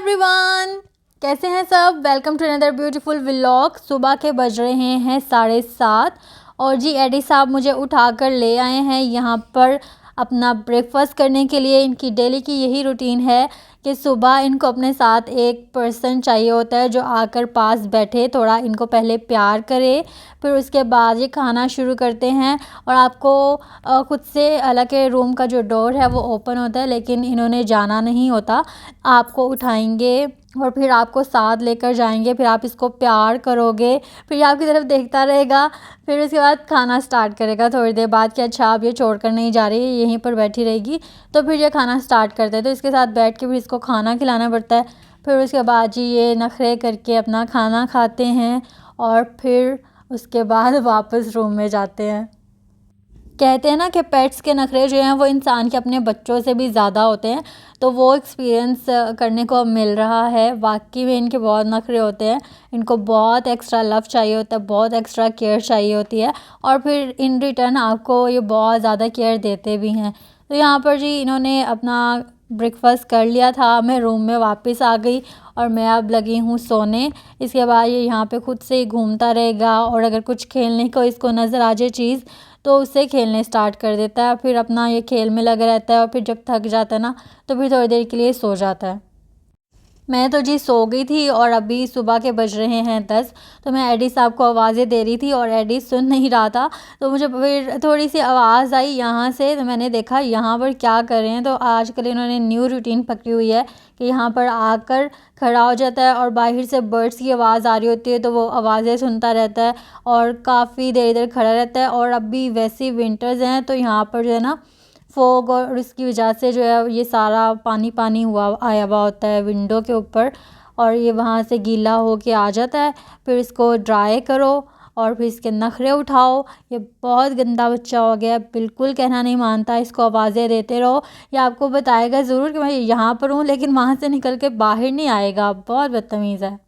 Everyone, कैसे हैं सब। Welcome to another beautiful vlog. सुबह के बज रहे हैं 7:30 और जी एडी साहब मुझे उठाकर ले आए हैं यहाँ पर अपना ब्रेकफास्ट करने के लिए। इनकी डेली की यही रूटीन है कि सुबह इनको अपने साथ एक पर्सन चाहिए होता है जो आकर पास बैठे, थोड़ा इनको पहले प्यार करे, फिर उसके बाद ये खाना शुरू करते हैं। और आपको खुद से अलग रूम का जो डोर है वो ओपन होता है, लेकिन इन्होंने जाना नहीं होता। आपको उठाएंगे और फिर आपको साथ लेकर जाएंगे, फिर आप इसको प्यार करोगे, फिर आपकी तरफ देखता रहेगा, फिर उसके बाद खाना स्टार्ट करेगा थोड़ी देर बाद कि अच्छा आप ये छोड़ कर नहीं जा रही, यहीं पर बैठी रहेगी। तो फिर ये खाना स्टार्ट करते हैं, तो इसके साथ बैठ के फिर इसको खाना खिलाना पड़ता है। फिर उसके बाद जी ये नखरे करके अपना खाना खाते हैं और फिर उसके बाद वापस रूम में जाते हैं। कहते हैं ना कि पेट्स के नखरे जो हैं वो इंसान के अपने बच्चों से भी ज़्यादा होते हैं, तो वो एक्सपीरियंस करने को मिल रहा है। वाकई में इनके बहुत नखरे होते हैं, इनको बहुत एक्स्ट्रा लव चाहिए होता है, बहुत एक्स्ट्रा केयर चाहिए होती है, और फिर इन रिटर्न आपको ये बहुत ज़्यादा केयर देते भी हैं। तो यहाँ पर जी इन्होंने अपना ब्रेकफास्ट कर लिया था, मैं रूम में वापस आ गई और मैं अब लगी हूँ सोने। इसके बाद ये यहाँ पे खुद से ही घूमता रहेगा और अगर कुछ खेलने को इसको नज़र आ जाए चीज़ तो उससे खेलने स्टार्ट कर देता है, फिर अपना ये खेल में लगा रहता है और फिर जब थक जाता है ना तो फिर थोड़ी देर के लिए सो जाता है। मैं तो जी सो गई थी और अभी सुबह के बज रहे हैं 10। तो मैं एडी साहब को आवाज़ें दे रही थी और एडी सुन नहीं रहा था, तो मुझे फिर थोड़ी सी आवाज़ आई यहाँ से, तो मैंने देखा यहाँ पर क्या कर रहे हैं। तो आजकल इन्होंने न्यू रूटीन पकड़ी हुई है कि यहाँ पर आकर खड़ा हो जाता है और बाहर से बर्ड्स की आवाज़ आ रही होती है तो वो आवाज़ें सुनता रहता है और काफ़ी देर इधर खड़ा रहता है। और अभी वैसे विंटर्स हैं तो यहाँ पर जो है ना फोग और उसकी वजह से जो है ये सारा पानी पानी हुआ आया हुआ होता है विंडो के ऊपर, और ये वहाँ से गीला हो के आ जाता है। फिर इसको ड्राई करो और फिर इसके नखरे उठाओ। ये बहुत गंदा बच्चा हो गया, बिल्कुल कहना नहीं मानता, इसको आवाज़ें देते रहो, ये आपको बताएगा ज़रूर कि मैं यहाँ पर हूँ, लेकिन वहाँ से निकल के बाहर नहीं आएगा, बहुत बदतमीज़ है।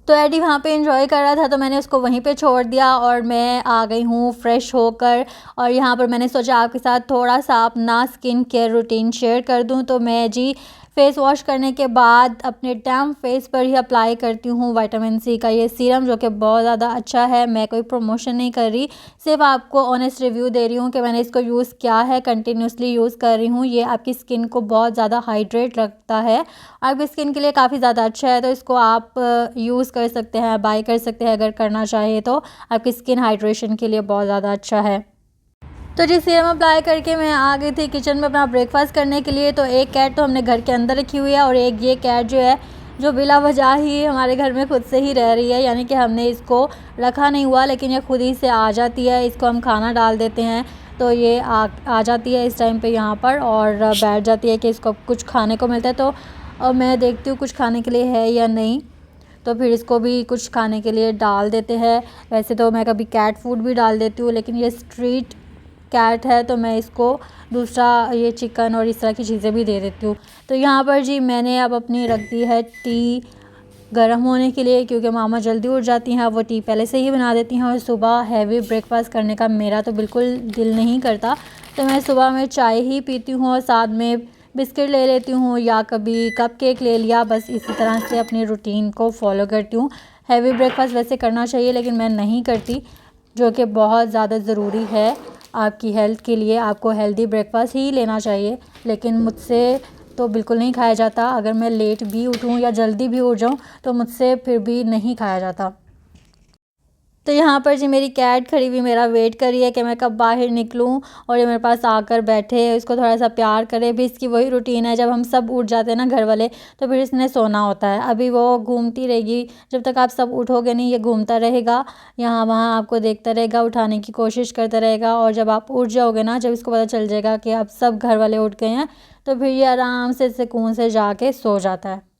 तो एडी वहाँ पे एंजॉय कर रहा था तो मैंने उसको वहीं पे छोड़ दिया और मैं आ गई हूँ फ्रेश होकर। और यहाँ पर मैंने सोचा आपके साथ थोड़ा सा अपना स्किन केयर रूटीन शेयर कर दूँ। तो मैं जी फेस वॉश करने के बाद अपने डैम फेस पर ही अप्लाई करती हूँ विटामिन सी का ये सीरम, जो कि बहुत ज़्यादा अच्छा है। मैं कोई प्रमोशन नहीं कर रही, सिर्फ आपको ऑनेस्ट रिव्यू दे रही हूँ कि मैंने इसको यूज़ किया है, कंटिन्यूसली यूज़ कर रही हूँ। ये आपकी स्किन को बहुत ज़्यादा हाइड्रेट रखता है, आपकी स्किन के लिए काफ़ी ज़्यादा अच्छा है। तो इसको आप यूज़ कर सकते हैं, बाय कर सकते हैं अगर करना चाहिए तो, आपकी स्किन हाइड्रेशन के लिए बहुत ज़्यादा अच्छा है। तो जी सीरम अप्लाई करके मैं आ गई थी किचन में अपना ब्रेकफास्ट करने के लिए। तो एक कैट तो हमने घर के अंदर रखी हुई है और एक ये कैट जो है जो बिला वजह ही हमारे घर में खुद से ही रह रही है, यानी कि हमने इसको रखा नहीं हुआ लेकिन ये खुद ही से आ जाती है। इसको हम खाना डाल देते हैं तो ये आ जाती है इस टाइम पे यहाँ पर और बैठ जाती है कि इसको कुछ खाने को मिलता है। तो मैं देखती हूँ कुछ खाने के लिए है या नहीं, तो फिर इसको भी कुछ खाने के लिए डाल देते हैं। वैसे तो मैं कभी कैट फूड भी डाल देती हूँ, लेकिन ये स्ट्रीट कैट है तो मैं इसको दूसरा ये चिकन और इस तरह की चीज़ें भी दे देती हूँ। तो यहाँ पर जी मैंने अब अपनी रख दी है टी गर्म होने के लिए, क्योंकि मामा जल्दी उठ जाती हैं, वो टी पहले से ही बना देती हैं और सुबह हैवी ब्रेकफास्ट करने का मेरा तो बिल्कुल दिल नहीं करता। तो मैं सुबह में चाय ही पीती हूँ और साथ में बिस्किट ले लेती हूँ या कभी कप केक ले लिया, बस इसी तरह से अपनी रूटीन को फॉलो करती हूँ। हैवी ब्रेकफास्ट वैसे करना चाहिए लेकिन मैं नहीं करती, जो कि बहुत ज़्यादा ज़रूरी है आपकी हेल्थ के लिए। आपको हेल्दी ब्रेकफास्ट ही लेना चाहिए, लेकिन मुझसे तो बिल्कुल नहीं खाया जाता। अगर मैं लेट भी उठूँ या जल्दी भी उठ जाऊँ तो मुझसे फिर भी नहीं खाया जाता। तो यहाँ पर जी मेरी कैट खड़ी हुई मेरा वेट कर रही है कि मैं कब बाहर निकलूँ और ये मेरे पास आकर बैठे, इसको थोड़ा सा प्यार करे। भी इसकी वही रूटीन है, जब हम सब उठ जाते हैं ना घर वाले तो फिर इसने सोना होता है। अभी वो घूमती रहेगी, जब तक आप सब उठोगे नहीं ये घूमता रहेगा, यहाँ वहाँ आपको देखता रहेगा, उठाने की कोशिश करता रहेगा। और जब आप उठ जाओगे ना, जब इसको पता चल जाएगा कि आप सब घर वाले उठ गए हैं, तो फिर ये आराम से सुकून से जाके सो जाता है।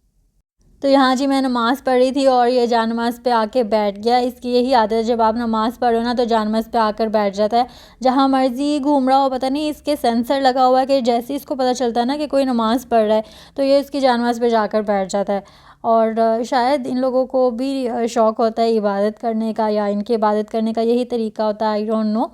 तो यहाँ जी मैं नमाज़ पढ़ रही थी और ये जान नमाज़ पे आके बैठ गया। इसकी यही आदत है, जब आप नमाज़ पढ़ो ना तो जान नमाज़ पे आकर बैठ जाता है, जहाँ मर्ज़ी घूम रहा हो। पता नहीं इसके सेंसर लगा हुआ है कि जैसे ही इसको पता चलता है ना कि कोई नमाज़ पढ़ रहा है तो ये इसकी जान नमाज़ पे जाकर बैठ जाता है। और शायद इन लोगों को भी शौक़ होता है इबादत करने का, या इनकी इबादत करने का यही तरीका होता है, आई डोंट नो।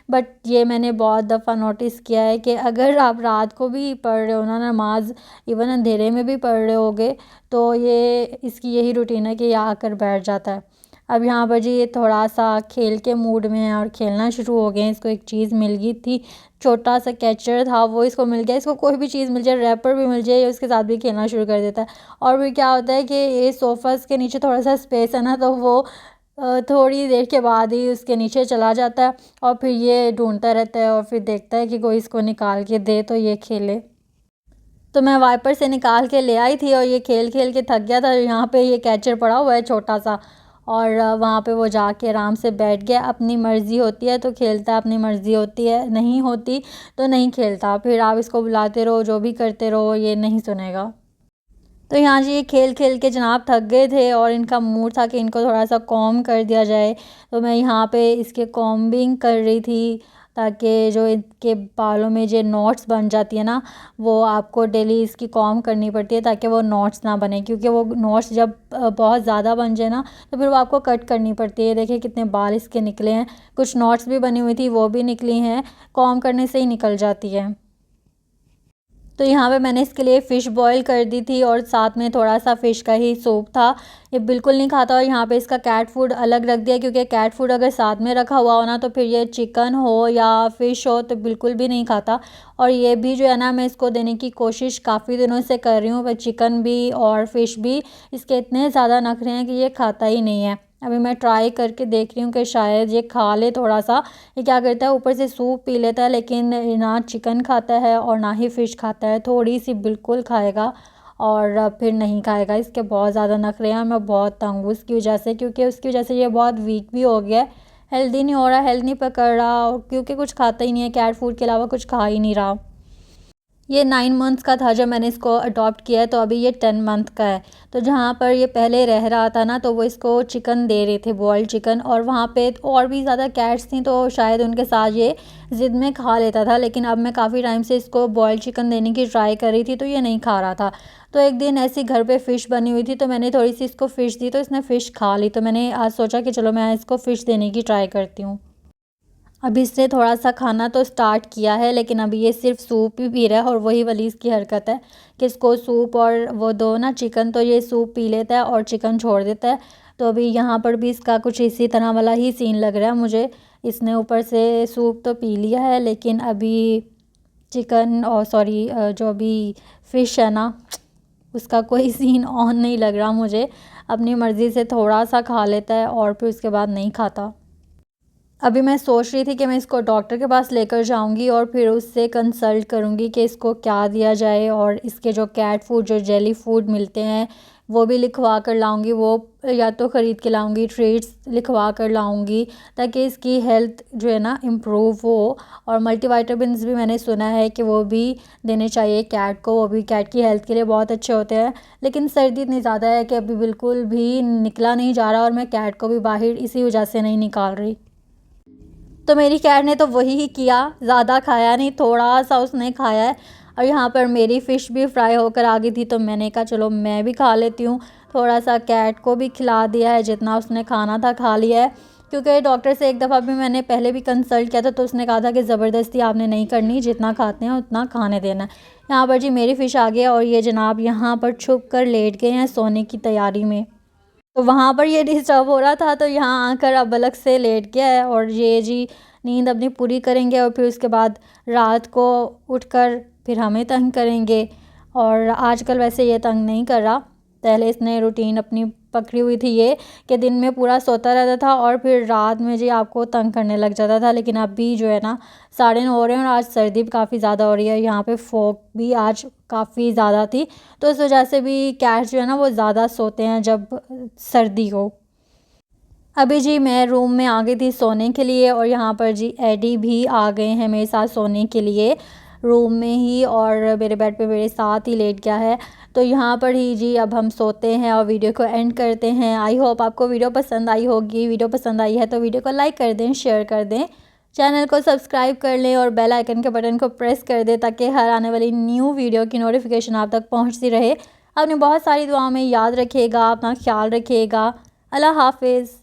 बट ये मैंने बहुत दफ़ा नोटिस किया है कि अगर आप रात को भी पढ़ रहे हो ना नमाज, इवन अंधेरे में भी पढ़ रहे होगे, तो ये इसकी यही रूटीन है कि ये आकर बैठ जाता है। अब यहाँ पर जी ये थोड़ा सा खेल के मूड में है और खेलना शुरू हो गए हैं। इसको एक चीज़ मिल गई थी, छोटा सा कैचर था, वो इसको मिल गया। इसको कोई भी चीज़ मिल जाए, रैपर भी मिल जाए, उसके साथ भी खेलना शुरू कर देता है। और फिर क्या होता है कि ये सोफ़ास के नीचे थोड़ा सा स्पेस है ना, तो वो थोड़ी देर के बाद ही उसके नीचे चला जाता है और फिर ये ढूंढता रहता है और फिर देखता है कि कोई इसको निकाल के दे तो ये खेले। तो मैं वाइपर से निकाल के ले आई थी और ये खेल खेल के थक गया था। यहाँ पे ये कैचर पड़ा हुआ है छोटा सा, और वहाँ पे वो जाके आराम से बैठ गया। अपनी मर्ज़ी होती है तो खेलता है, अपनी मर्ज़ी होती है नहीं होती तो नहीं खेलता। फिर आप इसको बुलाते रहो, जो भी करते रहो, ये नहीं सुनेगा। तो यहाँ जी ये खेल खेल के जनाब थक गए थे और इनका मूड था कि इनको थोड़ा सा कॉम्ब कर दिया जाए। तो मैं यहाँ पे इसके कॉम्बिंग कर रही थी, ताकि जो इनके बालों में जो नॉट्स बन जाती है ना, वो आपको डेली इसकी कॉम्ब करनी पड़ती है ताकि वो नॉट्स ना बने, क्योंकि वो नॉट्स जब बहुत ज़्यादा बन जाए ना तो फिर वो आपको कट करनी पड़ती है। देखिए कितने बाल इसके निकले हैं, कुछ नॉट्स भी बनी हुई थी वो भी निकली हैं, कॉम्ब करने से ही निकल जाती है। तो यहाँ पे मैंने इसके लिए फ़िश बॉईल कर दी थी और साथ में थोड़ा सा फ़िश का ही सूप था। ये बिल्कुल नहीं खाता और यहाँ पे इसका कैट फूड अलग रख दिया, क्योंकि कैट फूड अगर साथ में रखा हुआ हो ना तो फिर ये चिकन हो या फ़िश हो तो बिल्कुल भी नहीं खाता। और ये भी जो है ना, मैं इसको देने की कोशिश काफ़ी दिनों से कर रही हूँ, पर चिकन भी और फ़िश भी इसके इतने ज़्यादा नखरे हैं कि ये खाता ही नहीं है। अभी मैं ट्राई करके देख रही हूँ कि शायद ये खा ले थोड़ा सा। ये क्या करता है, ऊपर से सूप पी लेता है, लेकिन ना चिकन खाता है और ना ही फ़िश खाता है। थोड़ी सी बिल्कुल खाएगा और फिर नहीं खाएगा। इसके बहुत ज़्यादा नखरे हैं, मैं बहुत तंग हूँ उसकी वजह से, क्योंकि उसकी वजह से ये बहुत वीक भी हो गया है, हेल्दी नहीं हो रहा, हेल्थ नहीं पकड़ रहा, और क्योंकि कुछ खाता ही नहीं है, कैट फूड के अलावा कुछ खा ही नहीं रहा। ये 9 मंथ्स का था जब मैंने इसको अडॉप्ट किया है, तो अभी ये 10 मंथ का है। तो जहाँ पर ये पहले रह रहा था ना, तो वो इसको चिकन दे रहे थे, बॉइल्ड चिकन, और वहाँ पे और भी ज़्यादा कैट्स थी तो शायद उनके साथ ये ज़िद में खा लेता था। लेकिन अब मैं काफ़ी टाइम से इसको बॉइल्ड चिकन देने की ट्राई कर रही थी तो ये नहीं खा रहा था। तो एक दिन ऐसी घर पे फ़िश बनी हुई थी तो मैंने थोड़ी सी इसको फ़िश दी तो इसने फ़िश खा ली। तो मैंने आज सोचा कि चलो मैं इसको फ़िश देने की ट्राई करती हूँ। अभी इसने थोड़ा सा खाना तो स्टार्ट किया है, लेकिन अभी ये सिर्फ सूप ही पी रहा है, और वही वाली इसकी हरकत है कि इसको सूप और वो दो ना चिकन, तो ये सूप पी लेता है और चिकन छोड़ देता है। तो अभी यहाँ पर भी इसका कुछ इसी तरह वाला ही सीन लग रहा है मुझे। इसने ऊपर से सूप तो पी लिया है, लेकिन अभी चिकन और सॉरी जो अभी फ़िश है ना, उसका कोई सीन ऑन नहीं लग रहा मुझे। अपनी मर्ज़ी से थोड़ा सा खा लेता है और फिर उसके बाद नहीं खाता। अभी मैं सोच रही थी कि मैं इसको डॉक्टर के पास लेकर जाऊंगी और फिर उससे कंसल्ट करूंगी कि इसको क्या दिया जाए, और इसके जो कैट फूड, जो जेली फूड मिलते हैं वो भी लिखवा कर लाऊंगी, वो या तो ख़रीद के लाऊंगी, ट्रीट्स लिखवा कर लाऊंगी, ताकि इसकी हेल्थ जो है ना इम्प्रूव हो। और मल्टीविटामिन्स भी मैंने सुना है कि वो भी देने चाहिए कैट को, वो भी कैट की हेल्थ के लिए बहुत अच्छे होते हैं। लेकिन सर्दी इतनी ज़्यादा है कि अभी बिल्कुल भी निकला नहीं जा रहा, और मैं कैट को भी बाहर इसी वजह से नहीं निकाल रही। तो मेरी कैट ने तो वही ही किया, ज़्यादा खाया नहीं, थोड़ा सा उसने खाया है। और यहाँ पर मेरी फ़िश भी फ्राई होकर आ गई थी, तो मैंने कहा चलो मैं भी खा लेती हूँ। थोड़ा सा कैट को भी खिला दिया है, जितना उसने खाना था खा लिया है। क्योंकि डॉक्टर से एक दफ़ा भी मैंने पहले भी कंसल्ट किया था, तो उसने कहा था कि ज़बरदस्ती आपने नहीं करनी, जितना खाते हैं उतना खाने देना है। यहाँ पर जी मेरी फ़िश आ गई है और ये जनाब यहाँ पर छुप कर लेट गए हैं सोने की तैयारी में। तो वहाँ पर ये डिस्टर्ब हो रहा था, तो यहाँ आकर अब अलग से लेट गया है, और ये जी नींद अपनी पूरी करेंगे और फिर उसके बाद रात को उठकर फिर हमें तंग करेंगे। और आजकल वैसे ये तंग नहीं कर रहा, पहले इसने रूटीन अपनी पकड़ी हुई थी ये कि दिन में पूरा सोता रहता था और फिर रात में जी आपको तंग करने लग जाता था। लेकिन अभी जो है ना 9:30 हो रहे हैं, और आज सर्दी भी काफ़ी ज़्यादा हो रही है, यहाँ पे फॉग भी आज काफ़ी ज़्यादा थी, तो इस वजह से भी कैट्स जो है ना वो ज़्यादा सोते हैं जब सर्दी हो। अभी जी मैं रूम में आ गई थी सोने के लिए, और यहाँ पर जी एडी भी आ गए हैं मेरे साथ सोने के लिए रूम में ही, और मेरे बेड पे मेरे साथ ही लेट गया है। तो यहाँ पर ही जी अब हम सोते हैं और वीडियो को एंड करते हैं। आई होप आपको वीडियो पसंद आई होगी। वीडियो पसंद आई है तो वीडियो को लाइक कर दें, शेयर कर दें, चैनल को सब्सक्राइब कर लें और बेल आइकन के बटन को प्रेस कर दें, ताकि हर आने वाली न्यू वीडियो की नोटिफिकेशन आप तक पहुँचती रहे। अपनी बहुत सारी दुआओं में याद रखिएगा, अपना ख्याल रखिएगा। अल्लाह हाफिज़।